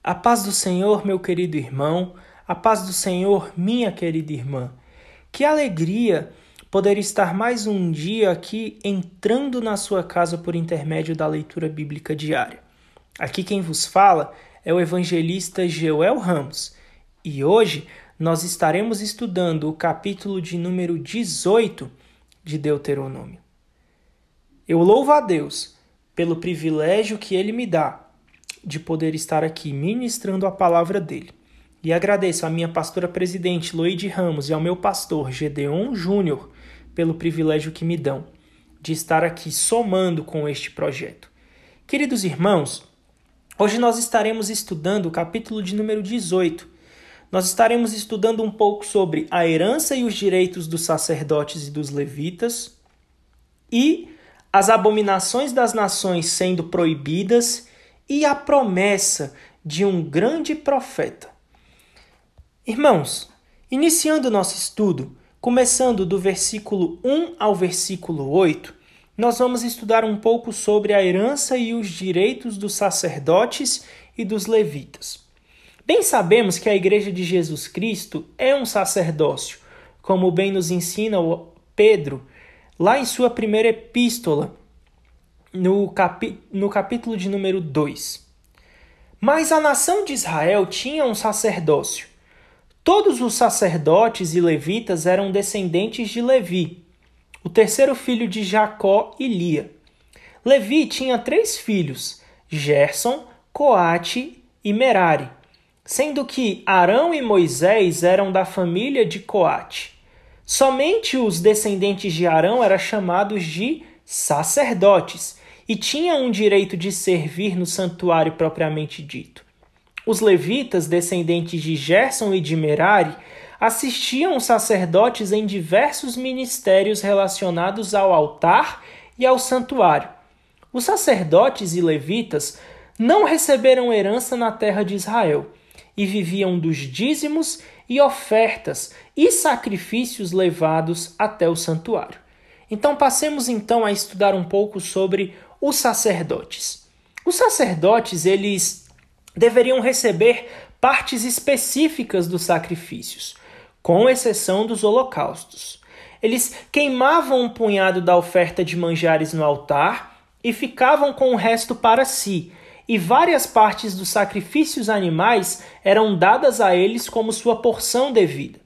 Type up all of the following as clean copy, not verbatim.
A paz do Senhor, meu querido irmão, a paz do Senhor, minha querida irmã. Que alegria poder estar mais um dia aqui entrando na sua casa por intermédio da leitura bíblica diária. Aqui quem vos fala é o evangelista Joel Ramos e hoje nós estaremos estudando o capítulo de número 18 de Deuteronômio. Eu louvo a Deus pelo privilégio que Ele me dá de poder estar aqui ministrando a palavra dele. E agradeço à minha pastora presidente, Loide Ramos, e ao meu pastor, Gedeon Júnior, pelo privilégio que me dão de estar aqui somando com este projeto. Queridos irmãos, hoje nós estaremos estudando o capítulo de número 18. Nós estaremos estudando um pouco sobre a herança e os direitos dos sacerdotes e dos levitas e as abominações das nações sendo proibidas e a promessa de um grande profeta. Irmãos, iniciando nosso estudo, começando do versículo 1 ao versículo 8, nós vamos estudar um pouco sobre a herança e os direitos dos sacerdotes e dos levitas. Bem sabemos que a Igreja de Jesus Cristo é um sacerdócio, como bem nos ensina Pedro, lá em sua primeira epístola, no capítulo de número 2. Mas a nação de Israel tinha um sacerdócio. Todos os sacerdotes e levitas eram descendentes de Levi, o terceiro filho de Jacó e Lia. Levi tinha 3 filhos, Gerson, Coate e Merari, sendo que Arão e Moisés eram da família de Coate. Somente os descendentes de Arão eram chamados de sacerdotes e tinham um direito de servir no santuário propriamente dito. Os levitas, descendentes de Gerson e de Merari, assistiam os sacerdotes em diversos ministérios relacionados ao altar e ao santuário. Os sacerdotes e levitas não receberam herança na terra de Israel e viviam dos dízimos e ofertas e sacrifícios levados até o santuário. Então passemos então a estudar um pouco sobre os sacerdotes. Os sacerdotes, eles deveriam receber partes específicas dos sacrifícios, com exceção dos holocaustos. Eles queimavam um punhado da oferta de manjares no altar e ficavam com o resto para si, e várias partes dos sacrifícios animais eram dadas a eles como sua porção devida.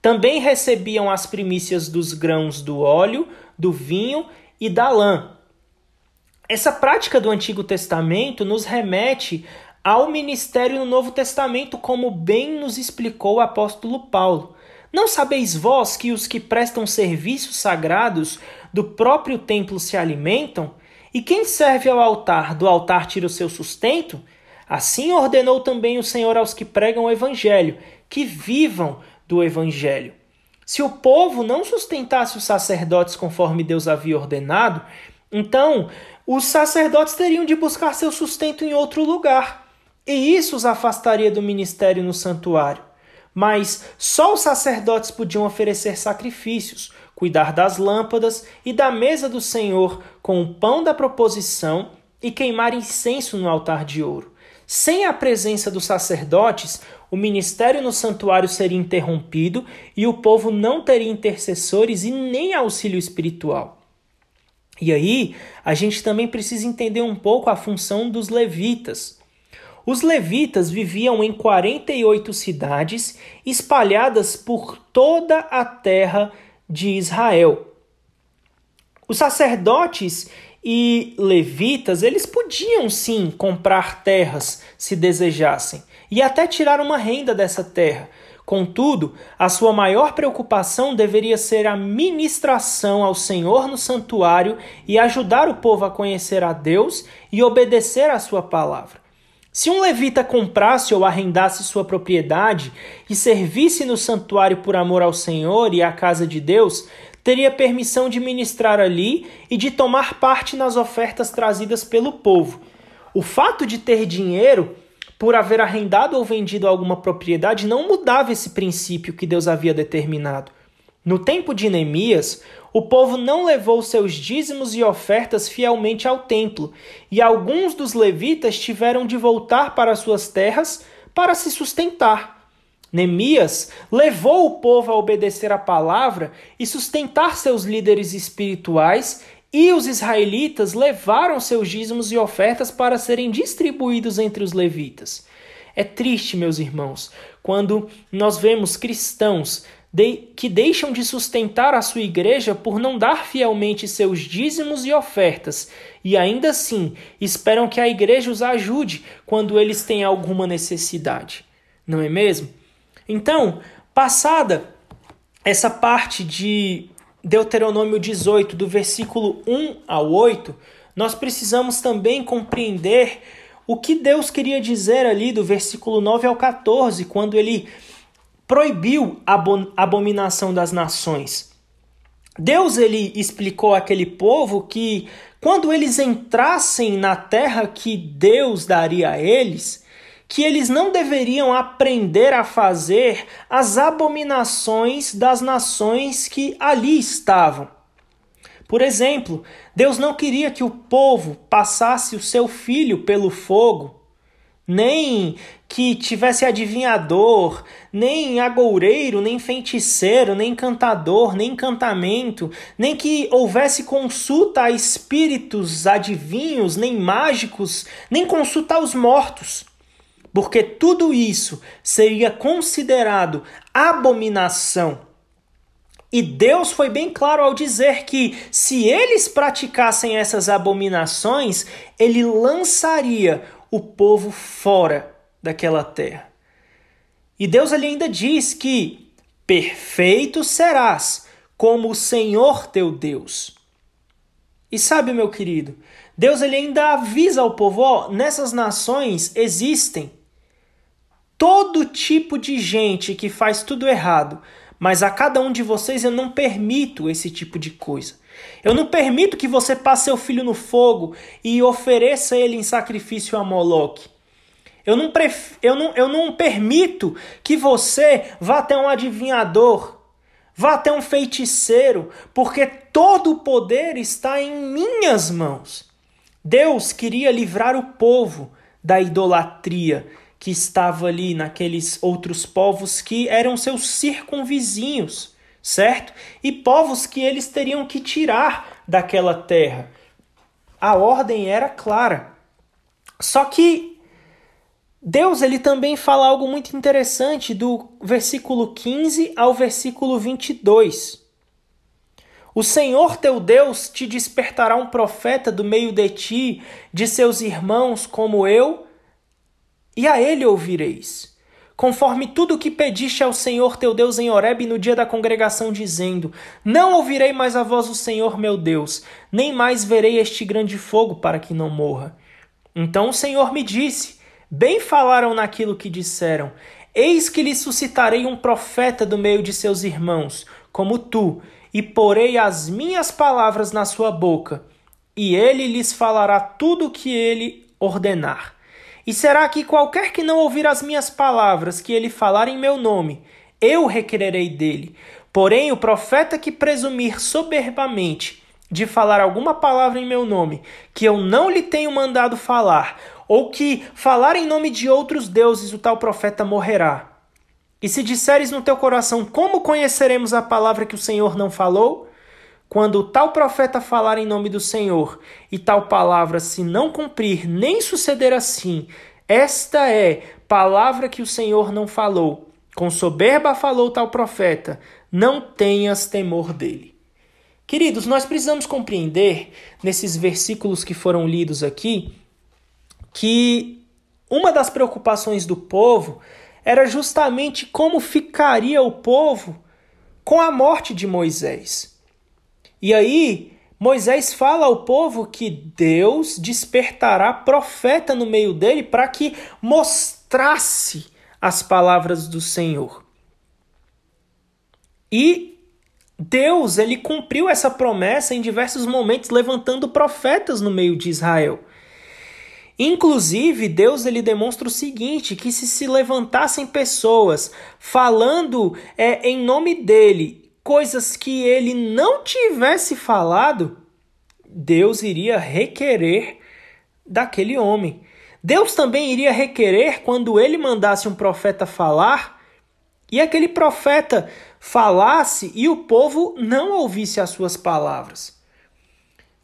Também recebiam as primícias dos grãos do óleo, do vinho e da lã. Essa prática do Antigo Testamento nos remete ao ministério no Novo Testamento, como bem nos explicou o apóstolo Paulo. Não sabeis vós que os que prestam serviços sagrados do próprio templo se alimentam? E quem serve ao altar, do altar tira o seu sustento? Assim ordenou também o Senhor aos que pregam o evangelho, que vivam do evangelho. Se o povo não sustentasse os sacerdotes conforme Deus havia ordenado, então os sacerdotes teriam de buscar seu sustento em outro lugar. E isso os afastaria do ministério no santuário. Mas só os sacerdotes podiam oferecer sacrifícios, cuidar das lâmpadas e da mesa do Senhor com o pão da proposição e queimar incenso no altar de ouro. Sem a presença dos sacerdotes, o ministério no santuário seria interrompido e o povo não teria intercessores e nem auxílio espiritual. E aí, a gente também precisa entender um pouco a função dos levitas. Os levitas viviam em 48 cidades espalhadas por toda a terra de Israel. Os sacerdotes e levitas, eles podiam sim comprar terras se desejassem e até tirar uma renda dessa terra. Contudo, a sua maior preocupação deveria ser a ministração ao Senhor no santuário e ajudar o povo a conhecer a Deus e obedecer à sua palavra. Se um levita comprasse ou arrendasse sua propriedade e servisse no santuário por amor ao Senhor e à casa de Deus, teria permissão de ministrar ali e de tomar parte nas ofertas trazidas pelo povo. O fato de ter dinheiro por haver arrendado ou vendido alguma propriedade não mudava esse princípio que Deus havia determinado. No tempo de Neemias, o povo não levou seus dízimos e ofertas fielmente ao templo, e alguns dos levitas tiveram de voltar para suas terras para se sustentar. Neemias levou o povo a obedecer a palavra e sustentar seus líderes espirituais, e os israelitas levaram seus dízimos e ofertas para serem distribuídos entre os levitas. É triste, meus irmãos, quando nós vemos cristãos que deixam de sustentar a sua igreja por não dar fielmente seus dízimos e ofertas, e ainda assim esperam que a igreja os ajude quando eles têm alguma necessidade. Não é mesmo? Então, passada essa parte de Deuteronômio 18, do versículo 1 ao 8, nós precisamos também compreender o que Deus queria dizer ali do versículo 9 ao 14, quando ele proibiu a abominação das nações. Deus ele explicou àquele povo que quando eles entrassem na terra que Deus daria a eles, que eles não deveriam aprender a fazer as abominações das nações que ali estavam. Por exemplo, Deus não queria que o povo passasse o seu filho pelo fogo, nem que tivesse adivinhador, nem agoureiro, nem feiticeiro, nem encantador, nem encantamento, nem que houvesse consulta a espíritos adivinhos, nem mágicos, nem consulta aos mortos. Porque tudo isso seria considerado abominação. E Deus foi bem claro ao dizer que, se eles praticassem essas abominações, ele lançaria o povo fora daquela terra. E Deus ali ainda diz que perfeito serás, como o Senhor teu Deus. E sabe, meu querido, Deus ele ainda avisa ao povo, nessas nações existem todo tipo de gente que faz tudo errado, mas a cada um de vocês eu não permito esse tipo de coisa. Eu não permito que você passe seu filho no fogo e ofereça ele em sacrifício a Moloque. Eu não permito que você vá até um adivinhador, vá até um feiticeiro, porque todo o poder está em minhas mãos. Deus queria livrar o povo da idolatria que estava ali naqueles outros povos que eram seus circunvizinhos, certo? E povos que eles teriam que tirar daquela terra. A ordem era clara. Só que Deus ele também fala algo muito interessante do versículo 15 ao versículo 22. O Senhor teu Deus te despertará um profeta do meio de ti, de seus irmãos como eu, e a ele ouvireis, conforme tudo o que pediste ao Senhor teu Deus em Horebe no dia da congregação, dizendo: não ouvirei mais a voz do Senhor meu Deus, nem mais verei este grande fogo para que não morra. Então o Senhor me disse: bem falaram naquilo que disseram, eis que lhe suscitarei um profeta do meio de seus irmãos, como tu, e porei as minhas palavras na sua boca, e ele lhes falará tudo o que ele ordenar. E será que qualquer que não ouvir as minhas palavras que ele falar em meu nome, eu requererei dele. Porém, o profeta que presumir soberbamente de falar alguma palavra em meu nome, que eu não lhe tenho mandado falar, ou que falar em nome de outros deuses, o tal profeta morrerá. E se disseres no teu coração, como conheceremos a palavra que o Senhor não falou? Quando o tal profeta falar em nome do Senhor, e tal palavra se não cumprir, nem suceder assim, esta é palavra que o Senhor não falou. Com soberba falou tal profeta, não tenhas temor dele. Queridos, nós precisamos compreender, nesses versículos que foram lidos aqui, que uma das preocupações do povo era justamente como ficaria o povo com a morte de Moisés. E aí, Moisés fala ao povo que Deus despertará profeta no meio dele para que mostrasse as palavras do Senhor. E Deus, ele cumpriu essa promessa em diversos momentos, levantando profetas no meio de Israel. Inclusive, Deus ele demonstra o seguinte, que se levantassem pessoas falando em nome dele, coisas que ele não tivesse falado, Deus iria requerer daquele homem. Deus também iria requerer quando ele mandasse um profeta falar e aquele profeta falasse e o povo não ouvisse as suas palavras.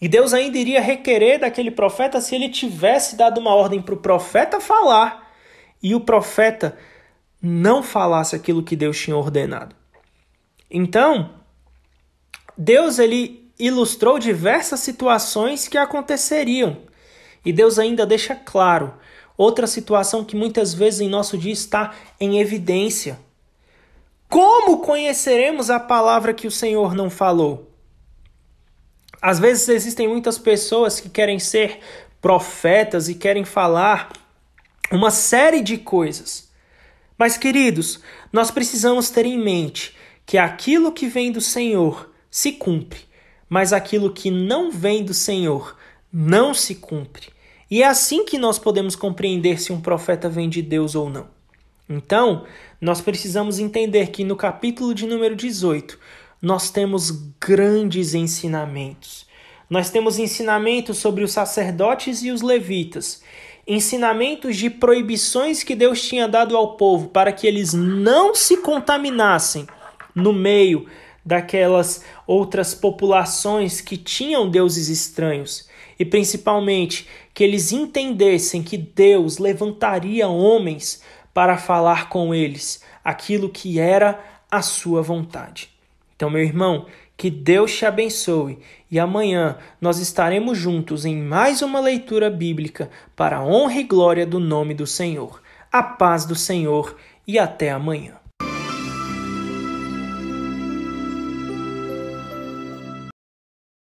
E Deus ainda iria requerer daquele profeta se ele tivesse dado uma ordem para o profeta falar e o profeta não falasse aquilo que Deus tinha ordenado. Então, Deus ele ilustrou diversas situações que aconteceriam. E Deus ainda deixa claro outra situação que muitas vezes em nosso dia está em evidência. Como conheceremos a palavra que o Senhor não falou? Às vezes existem muitas pessoas que querem ser profetas e querem falar uma série de coisas. Mas, queridos, nós precisamos ter em mente que aquilo que vem do Senhor se cumpre, mas aquilo que não vem do Senhor não se cumpre. E é assim que nós podemos compreender se um profeta vem de Deus ou não. Então, nós precisamos entender que no capítulo de número 18, nós temos grandes ensinamentos. Nós temos ensinamentos sobre os sacerdotes e os levitas, ensinamentos de proibições que Deus tinha dado ao povo para que eles não se contaminassem no meio daquelas outras populações que tinham deuses estranhos. E principalmente que eles entendessem que Deus levantaria homens para falar com eles aquilo que era a sua vontade. Então, meu irmão, que Deus te abençoe e amanhã nós estaremos juntos em mais uma leitura bíblica para a honra e glória do nome do Senhor. A paz do Senhor e até amanhã.